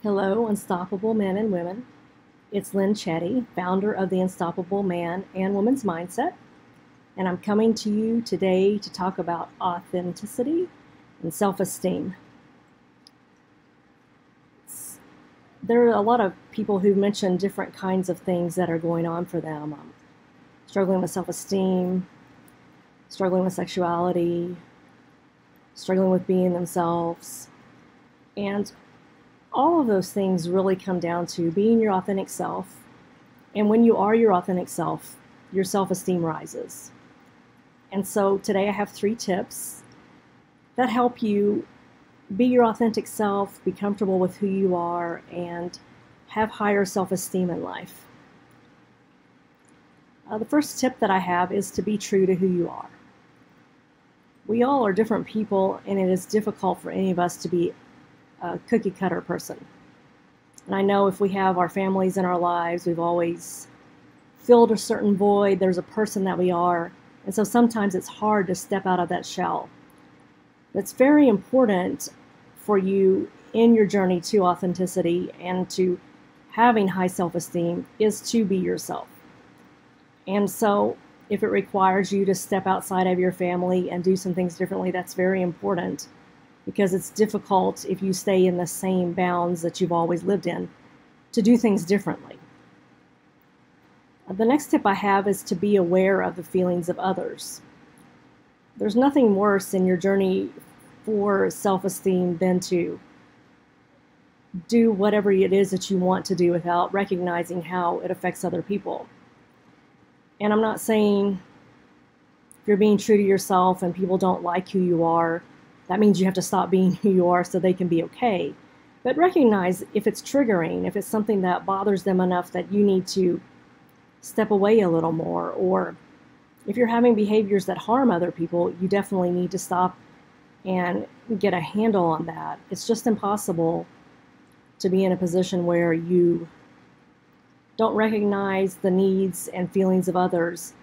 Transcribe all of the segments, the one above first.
Hello, Unstoppable Men and Women. It's Lynn Chetty, founder of the Unstoppable Man and Woman's Mindset, and I'm coming to you today to talk about authenticity and self-esteem. There are a lot of people who mention different kinds of things that are going on for them. Struggling with self-esteem, struggling with sexuality, struggling with being themselves, and all of those things really come down to being your authentic self. And when you are your authentic self, your self-esteem rises. And so today I have 3 tips that help you be your authentic self, be comfortable with who you are, and have higher self-esteem in life. The first tip that I have is to be true to who you are. We all are different people, and it is difficult for any of us to be a cookie cutter person. And I know if we have our families in our lives, we've always filled a certain void. There's a person that we are. And so sometimes it's hard to step out of that shell. It's very important for you in your journey to authenticity and to having high self-esteem is to be yourself. And so if it requires you to step outside of your family and do some things differently, that's very important, because it's difficult if you stay in the same bounds that you've always lived in to do things differently. The next tip I have is to be aware of the feelings of others. There's nothing worse in your journey for self-esteem than to do whatever it is that you want to do without recognizing how it affects other people. And I'm not saying if you're being true to yourself and people don't like who you are, that means you have to stop being who you are so they can be okay. But recognize if it's triggering, if it's something that bothers them enough that you need to step away a little more, or if you're having behaviors that harm other people, you definitely need to stop and get a handle on that. It's just impossible to be in a position where you don't recognize the needs and feelings of others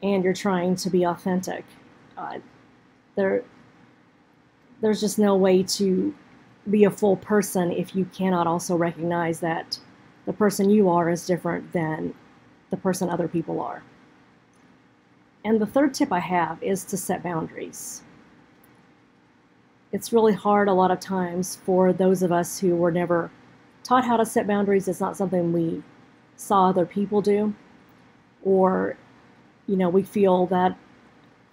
and you're trying to be authentic. There's just no way to be a full person if you cannot also recognize that the person you are is different than the person other people are. And the third tip I have is to set boundaries. It's really hard a lot of times for those of us who were never taught how to set boundaries. It's not something we saw other people do, or we feel that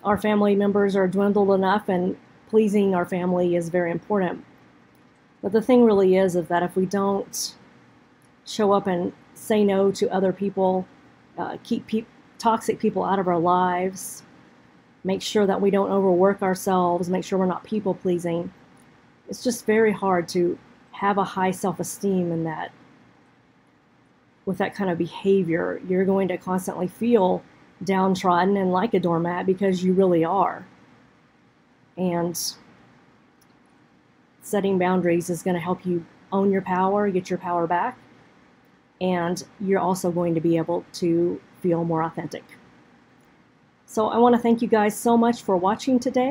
our family members are dwindled enough and pleasing our family is very important. But the thing really is that if we don't show up and say no to other people, keep toxic people out of our lives, make sure that we don't overwork ourselves, make sure we're not people pleasing, it's just very hard to have a high self-esteem in that. With that kind of behavior, you're going to constantly feel downtrodden and like a doormat, because you really are. And setting boundaries is going to help you own your power, get your power back, and you're also going to be able to feel more authentic. So I want to thank you guys so much for watching today.